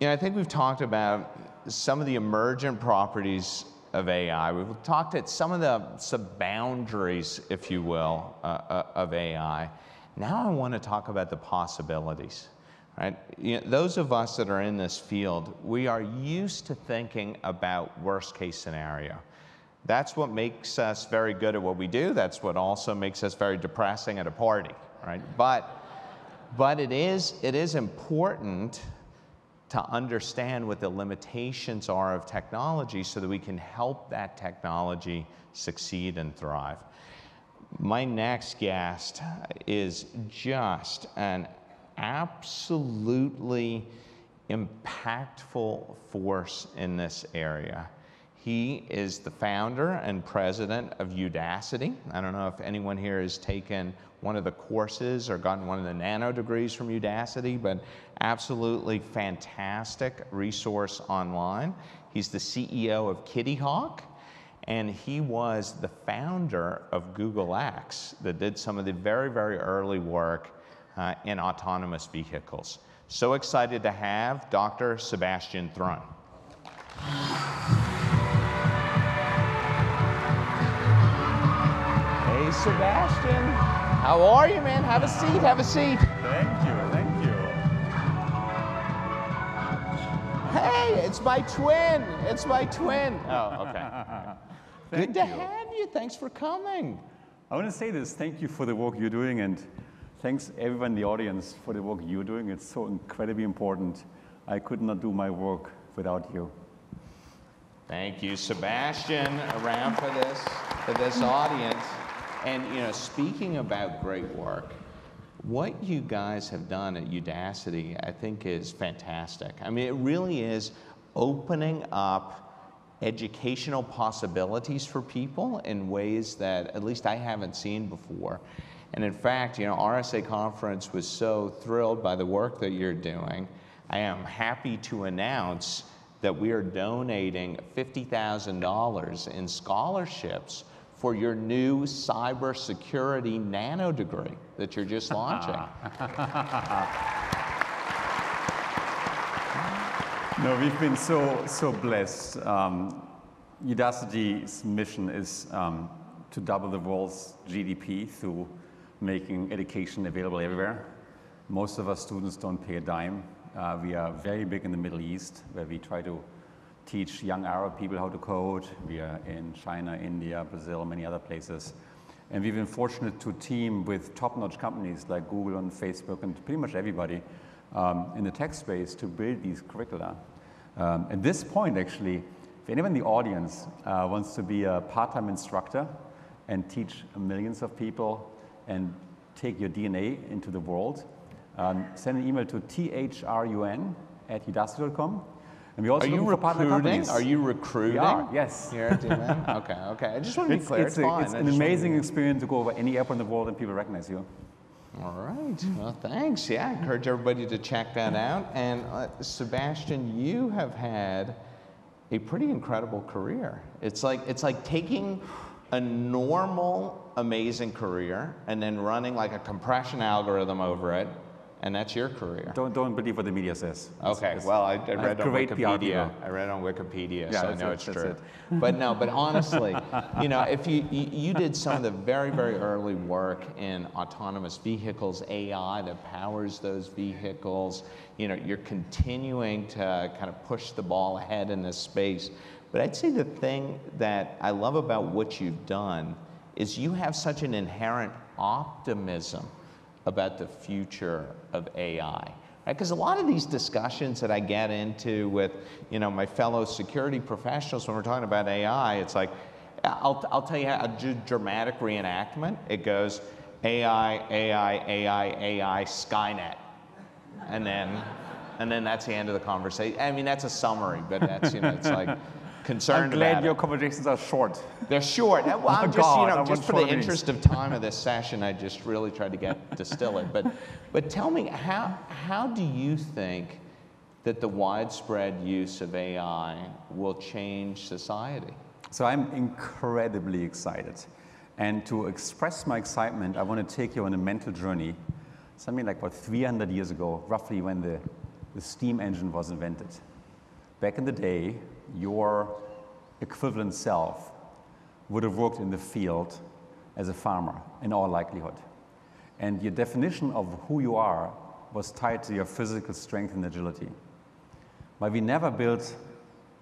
I think we've talked about some of the emergent properties of AI. We've talked at some of the boundaries, if you will, of AI. Now I want to talk about the possibilities. Right? Those of us that are in this field, we are used to thinking about worst case scenario. That's what makes us very good at what we do. That's what also makes us very depressing at a party, right? But it is important to understand what the limitations are of technology so that we can help that technology succeed and thrive. My next guest is just an absolutely impactful force in this area. He is the founder and president of Udacity. I don't know if anyone here has taken one of the courses or gotten one of the nano degrees from Udacity, but absolutely fantastic resource online. He's the CEO of Kitty Hawk, and he was the founder of Google X that did some of the very, very early work in autonomous vehicles. So excited to have Dr. Sebastian Thrun. Hey, Sebastian. How are you, man? Have a seat, have a seat. Thank you, thank you. Hey, it's my twin. It's my twin. Oh, okay. Good to have you. Thanks for coming. I want to say this. Thank you for the work you're doing, and thanks everyone in the audience for the work you're doing. It's so incredibly important. I could not do my work without you. Thank you, Sebastian, around for this audience. And speaking about great work, what you guys have done at Udacity, I think, is fantastic. I mean, it really is opening up educational possibilities for people in ways that at least I haven't seen before. And in fact, RSA Conference was so thrilled by the work that you're doing. I am happy to announce that we are donating $50,000 in scholarships for your new cybersecurity nano degree that you're just launching. No, we've been so blessed. Udacity's mission is to double the world's GDP through making education available everywhere. Most of our students don't pay a dime. We are very big in the Middle East, where we try to teach young Arab people how to code. We are in China, India, Brazil, many other places. And we've been fortunate to team with top-notch companies like Google and Facebook and pretty much everybody in the tech space to build these curricula. At this point, actually, if anyone in the audience wants to be a part-time instructor and teach millions of people and take your DNA into the world, send an email to thrun@udacity.com. And we also look for partner companies. Are you recruiting? We are, yes. Here at DMN? Okay. I just want to be clear. It's fine. It's an amazing experience to go over any airport in the world and people recognize you. All right. Well, thanks. Yeah, I encourage everybody to check that out. And Sebastian, you have had a pretty incredible career. It's like taking a normal, amazing career and then running like a compression algorithm over it, and that's your career. Don't believe what the media says. Okay, well, I read on Wikipedia. PR. I read on Wikipedia, yeah, so I know it's true. It. But honestly, if you did some of the very, very early work in autonomous vehicles, AI that powers those vehicles, you're continuing to kind of push the ball ahead in this space. But I'd say the thing that I love about what you've done is you have such an inherent optimism about the future of AI. Because a lot of these discussions that I get into with my fellow security professionals when we're talking about AI, it's like, I'll tell you a dramatic reenactment. It goes AI, Skynet. And then that's the end of the conversation. I mean, that's a summary, but that's, it's like, concerned I'm glad about your it. Conversations are short. They're short. Well, I'm just, just for the interest of time of this session, I just really tried to distill it. But tell me, how do you think that the widespread use of AI will change society? So I'm incredibly excited. And to express my excitement, I want to take you on a mental journey. Something like, 300 years ago, roughly when the the steam engine was invented. Back in the day, your equivalent self would have worked in the field as a farmer, in all likelihood. And your definition of who you are was tied to your physical strength and agility. But we never built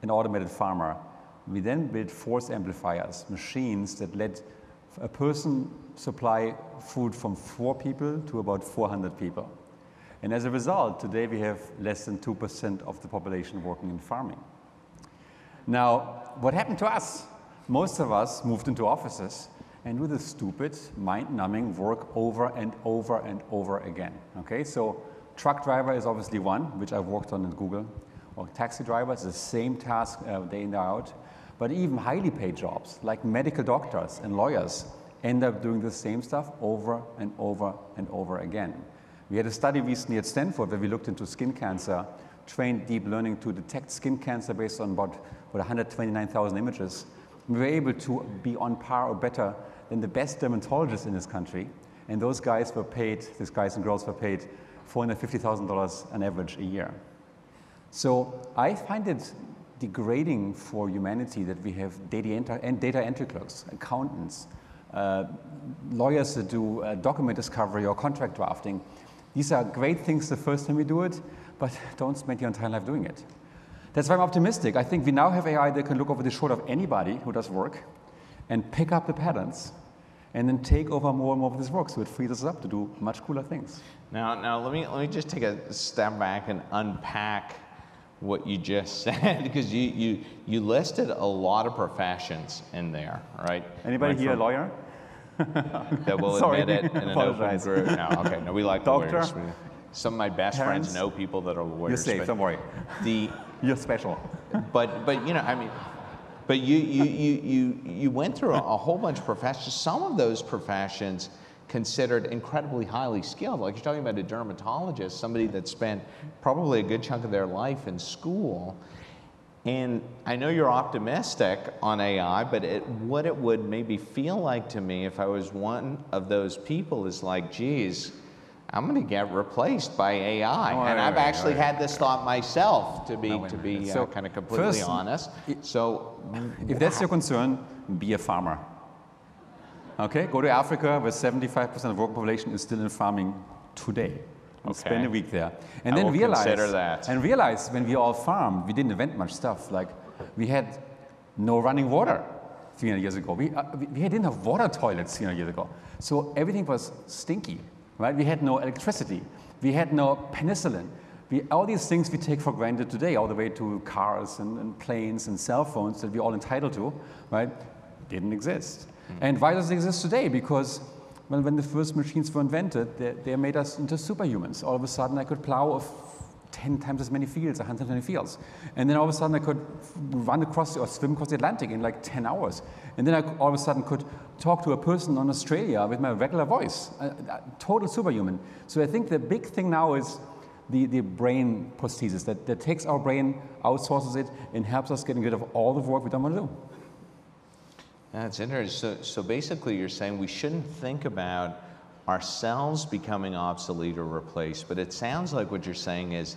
an automated farmer. We then built force amplifiers, machines that let a person supply food from 4 people to about 400 people. And as a result, today we have less than 2% of the population working in farming. Now, what happened to us? Most of us moved into offices and do the stupid, mind-numbing work over and over and over again. Okay, so truck driver is obviously one, which I've worked on at Google. Or taxi driver is the same task day in, day out. But even highly paid jobs, like medical doctors and lawyers, end up doing the same stuff over and over and over again. We had a study recently at Stanford where we looked into skin cancer, trained deep learning to detect skin cancer based on about 129,000 images. We were able to be on par or better than the best dermatologists in this country. And those guys were paid, these guys and girls were paid $450,000 on average a year. So I find it degrading for humanity that we have data entry clerks, accountants, lawyers that do document discovery or contract drafting. These are great things the first time we do it, but don't spend your entire life doing it. That's why I'm optimistic. I think we now have AI that can look over the shoulder of anybody who does work and pick up the patterns and then take over more and more of this work, so it frees us up to do much cooler things. Now let me just take a step back and unpack what you just said, because you listed a lot of professions in there, right? Anybody here a lawyer? That will admit it in an open group. No, okay, no, we like Doctor? lawyers. Some of my best friends know people that are lawyers. You're safe, don't worry. You're special. But you know, I mean, but you went through a whole bunch of professions. Some of those professions considered incredibly highly skilled. Like you're talking about a dermatologist, somebody that spent probably a good chunk of their life in school. And I know you're optimistic on AI, but what it would maybe feel like to me if I was one of those people is like, geez, I'm going to get replaced by AI. And I've actually had this thought myself, to be kind of completely honest. So if that's your concern, be a farmer. Okay, go to Africa, where 75% of the working population is still in farming today. Spend a week there, and then realize when we all farmed, we didn't invent much stuff. Like we had no running water 300 years ago. We didn't have water toilets 300 years ago. So everything was stinky, right? We had no electricity. We had no penicillin. All these things we take for granted today, all the way to cars and planes and cell phones that we're all entitled to, right? Didn't exist. And why does it exist today? Because when the first machines were invented, they made us into superhumans. All of a sudden, I could plow 10 times as many fields, 100 times as many fields. And then all of a sudden, I could run across or swim across the Atlantic in like 10 hours. And then I all of a sudden could talk to a person in Australia with my regular voice, total superhuman. So I think the big thing now is the brain prosthesis that takes our brain, outsources it, and helps us getting rid of all the work we don't want to do. That's interesting. So basically you're saying we shouldn't think about ourselves becoming obsolete or replaced, but it sounds like what you're saying is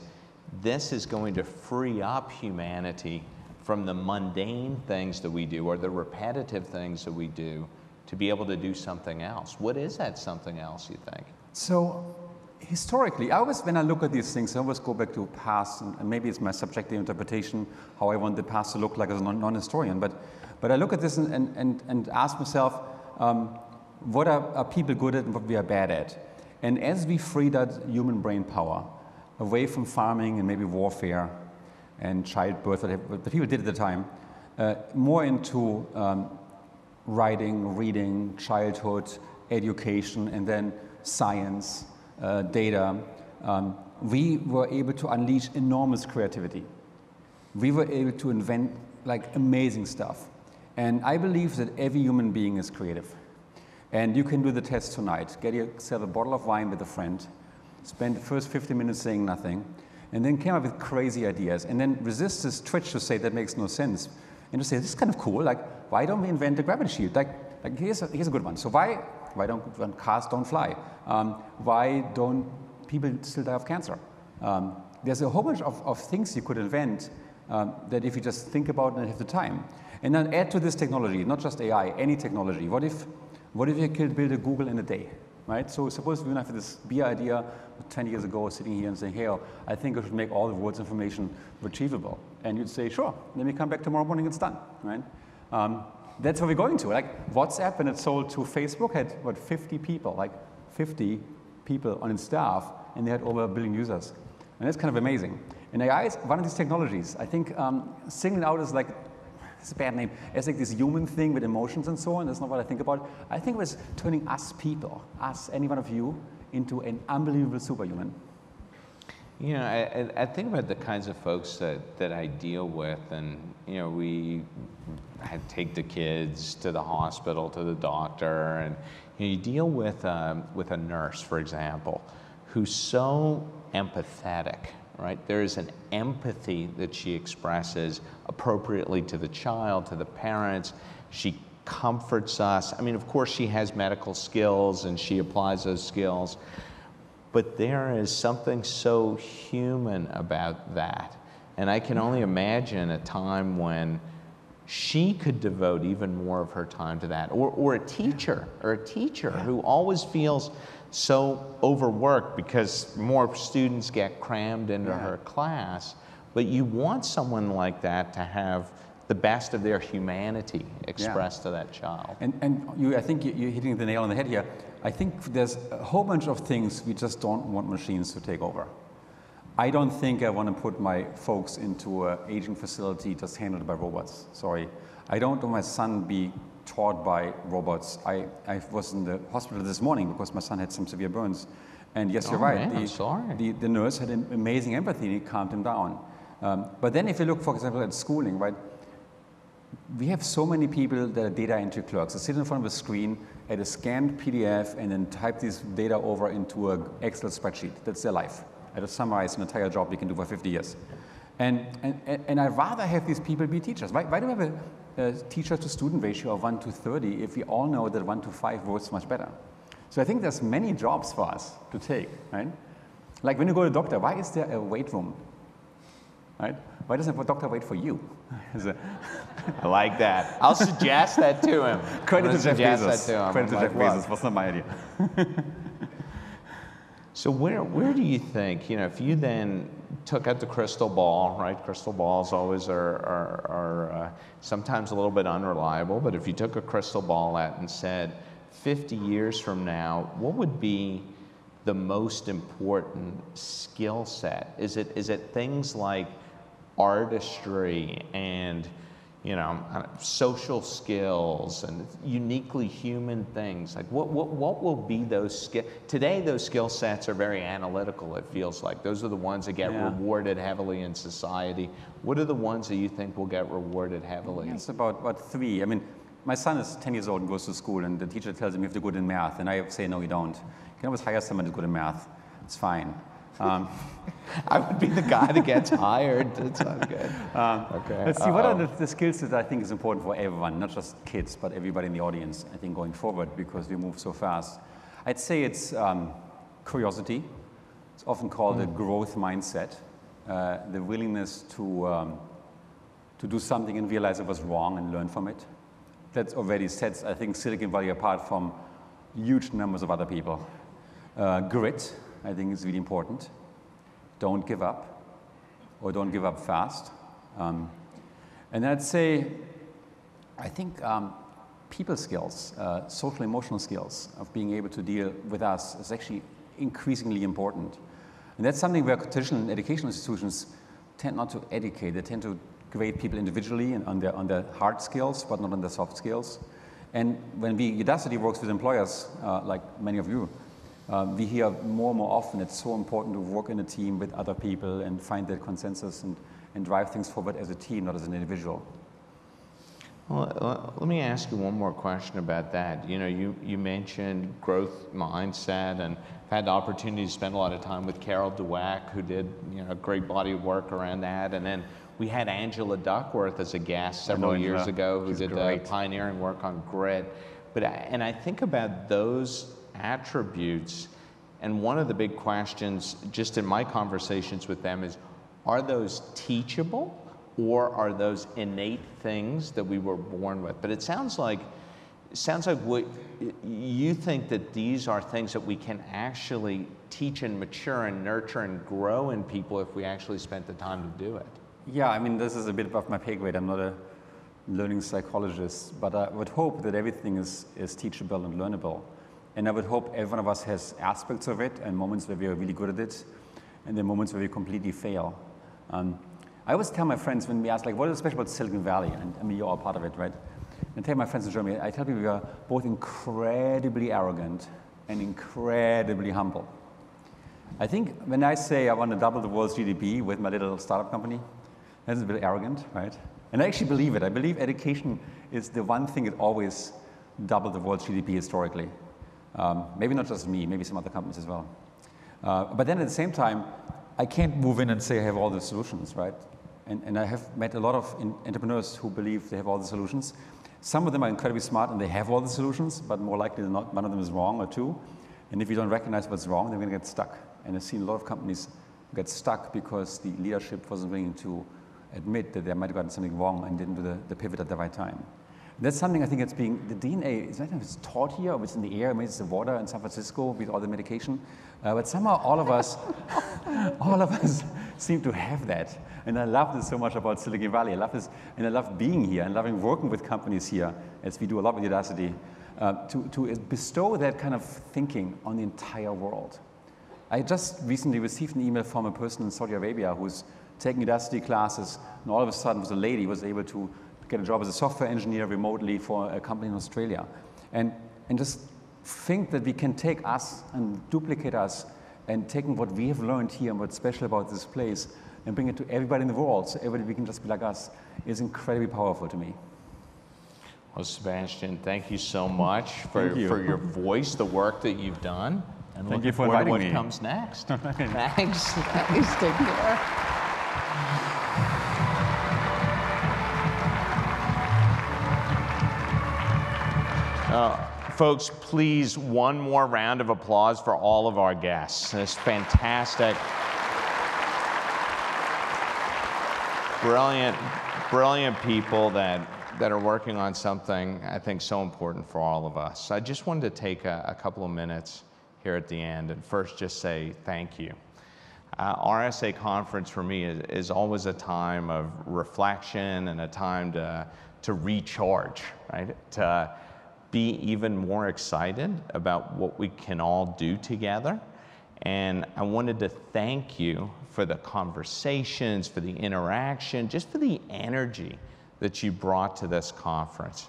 this is going to free up humanity from the mundane things that we do or the repetitive things that we do to be able to do something else. What is that something else, you think? So historically, when I look at these things, I always go back to past, and maybe it's my subjective interpretation, how I want the past to look like as a non-historian, but I look at this and ask myself, what are people good at and what we are bad at? And as we free that human brain power away from farming and maybe warfare and childbirth, what the people did at the time, more into writing, reading, childhood, education, and then science, data, we were able to unleash enormous creativity. We were able to invent like amazing stuff. And I believe that every human being is creative. And you can do the test tonight. Get yourself a bottle of wine with a friend, spend the first 50 minutes saying nothing, and then come up with crazy ideas, and then resist this twitch to say that makes no sense. And to say, this is kind of cool, like, why don't we invent a gravity shield? Like here's a good one. So why don't cars don't fly? Why don't people still die of cancer? there's a whole bunch of things you could invent that if you just think about and have the time. And then add to this technology, not just AI, any technology. What if you could build a Google in a day, right? So suppose we have this beer idea 10 years ago, sitting here and saying, hey, I think I should make all the world's information retrievable. And you'd say, sure, let me come back tomorrow morning, it's done, right? That's where we're going to. Like WhatsApp, when it sold to Facebook, had, what, 50 people, like 50 people on its staff, and they had over 1 billion users. And that's kind of amazing. And AI is one of these technologies. I think singling out is like, it's a bad name, it's like this human thing with emotions and so on. That's not what I think about. I think it was turning us people, us, any one of you, into an unbelievable superhuman. You know, I think about the kinds of folks that I deal with, and you know, we take the kids to the hospital, to the doctor, and you deal with a nurse, for example, who's so empathetic, right? There is an empathy that she expresses appropriately to the child, to the parents. She comforts us. I mean, of course, she has medical skills and she applies those skills, but there is something so human about that. And I can only imagine a time when she could devote even more of her time to that. Or a teacher, who always feels so overworked because more students get crammed into her class. But you want someone like that to have the best of their humanity expressed to that child. And I think you're hitting the nail on the head here. I think there's a whole bunch of things we just don't want machines to take over. I don't think I want to put my folks into an aging facility just handled by robots. Sorry. I don't want my son be taught by robots. I was in the hospital this morning because my son had some severe burns. And yes, you're right. Man, I'm sorry. The nurse had amazing empathy and it calmed him down. But then if you look, for example, at schooling, right? We have so many people that are data entry clerks. They sit in front of a screen at a scanned PDF and then type this data over into an Excel spreadsheet. That's their life. I just summarize an entire job they can do for 50 years. And I'd rather have these people be teachers. Why do we have a teacher-to-student ratio of 1:30 if we all know that 1:5 works much better? So I think there's many jobs for us to take, right? Like when you go to the doctor, why is there a wait room? Right? Why doesn't the doctor wait for you? I like that. I'll suggest that to him. Credit to Jeff Bezos. Credit to Jeff Bezos. What's not my idea? So where do you think, you know, if you then took out the crystal ball, right? Crystal balls always are sometimes a little bit unreliable, but if you took a crystal ball out and said, 50 years from now, what would be the most important skill set? Is it things like artistry and, you know, social skills and uniquely human things? Like what will be those skills? Today those skill sets are very analytical, it feels like. Those are the ones that get rewarded heavily in society. What are the ones that you think will get rewarded heavily? It's about 3. I mean, my son is 10 years old and goes to school and the teacher tells him you have to be good in math and I say, no, you don't. You can always hire someone who's good in math. It's fine. I would be the guy that gets hired. That sounds good. Okay. Let's see, what are the skills that I think is important for everyone, not just kids, but everybody in the audience, I think, going forward, because we move so fast. I'd say it's curiosity. It's often called a growth mindset, the willingness to do something and realize it was wrong and learn from it. That already sets, I think, Silicon Valley apart from huge numbers of other people. Grit, I think, is really important. Don't give up, or don't give up fast. And I'd say, I think people skills, social emotional skills of being able to deal with us is actually increasingly important. And that's something where traditional educational institutions tend not to educate. They tend to grade people individually and on their hard skills, but not on their soft skills. And when Udacity works with employers, like many of you, we hear more and more often it's so important to work in a team with other people and find that consensus and drive things forward as a team, not as an individual. Well, let me ask you one more question about that. You know, you mentioned growth mindset, and I've had the opportunity to spend a lot of time with Carol Dweck, who did, you know, a great body of work around that. And then we had Angela Duckworth as a guest several years ago, who did pioneering work on grit. And I think about those attributes, And one of the big questions, just in my conversations with them, is, are those teachable, or are those innate things that we were born with? But it sounds like what you think, that these are things that we can actually teach and mature and nurture and grow in people if we actually spent the time to do it. Yeah, I mean, this is a bit above my pay grade. I'm not a learning psychologist, but I would hope that everything is teachable and learnable. And I would hope every one of us has aspects of it and moments where we are really good at it, and then moments where we completely fail. I always tell my friends when we ask, like, what is special about Silicon Valley? And I mean, you're all part of it, right? And I tell my friends in Germany, I tell people we are both incredibly arrogant and incredibly humble. I think when I say I want to double the world's GDP with my little startup company, that's a bit arrogant, right? And I actually believe it. I believe education is the one thing that always doubled the world's GDP historically. Maybe not just me, maybe some other companies as well. But then at the same time, I can't move in and say I have all the solutions, right? And I have met a lot of entrepreneurs who believe they have all the solutions. Some of them are incredibly smart and they have all the solutions, but more likely than not, one of them is wrong or two. And if you don't recognize what's wrong, they're going to get stuck. And I've seen a lot of companies get stuck because the leadership wasn't willing to admit that they might have gotten something wrong and didn't do the pivot at the right time. That's something I think that's being, the DNA, it's not if it's taught here or it's in the air, maybe it's the water in San Francisco with all the medication, but somehow all of us seem to have that. And I love this so much about Silicon Valley. I love this, and I love being here and loving working with companies here, as we do a lot with Udacity, to bestow that kind of thinking on the entire world. I just recently received an email from a person in Saudi Arabia who's taking Udacity classes, and all of a sudden was a lady was able to get a job as a software engineer remotely for a company in Australia. And just think that we can take us and duplicate us and taking what we have learned here and what's special about this place and bring it to everybody in the world so everybody can just be like us is incredibly powerful to me. Well, Sebastian, thank you so much for your voice, the work that you've done. And thank you for inviting me. What comes next. Thanks. Thanks. Take care. Folks, please, one more round of applause for all of our guests. It's fantastic. Brilliant people that are working on something I think so important for all of us. I just wanted to take a couple of minutes here at the end and first just say thank you. RSA Conference for me is always a time of reflection and a time to recharge, right? To be even more excited about what we can all do together. And I wanted to thank you for the conversations, for the interaction, just for the energy that you brought to this conference.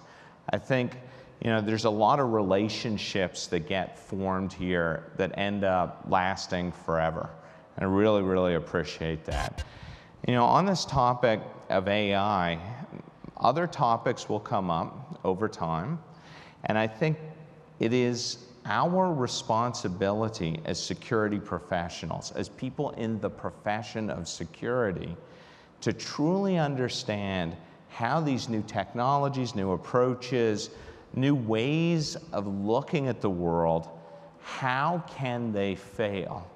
I think, there's a lot of relationships that get formed here that end up lasting forever. And I really, really appreciate that. On this topic of AI, other topics will come up over time. And I think it is our responsibility as security professionals, as people in the profession of security, to truly understand how these new technologies, new approaches, new ways of looking at the world, how can they fail?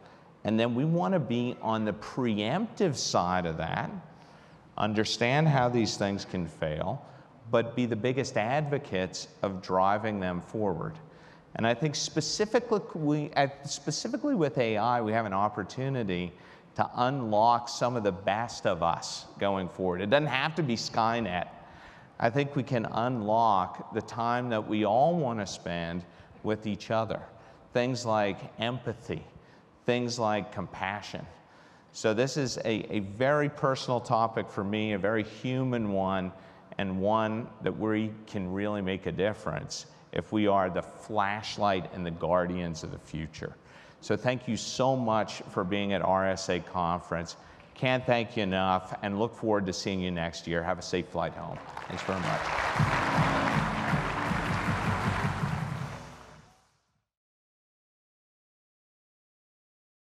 And then we want to be on the preemptive side of that, understand how these things can fail, but be the biggest advocates of driving them forward. And I think specifically with AI, we have an opportunity to unlock some of the best of us going forward. It doesn't have to be Skynet. I think we can unlock the time that we all want to spend with each other. Things like empathy, things like compassion. So this is a very personal topic for me, a very human one, and one that we can really make a difference if we are the flashlight and the guardians of the future. So thank you so much for being at RSA Conference. Can't thank you enough, and look forward to seeing you next year. Have a safe flight home. Thanks very much.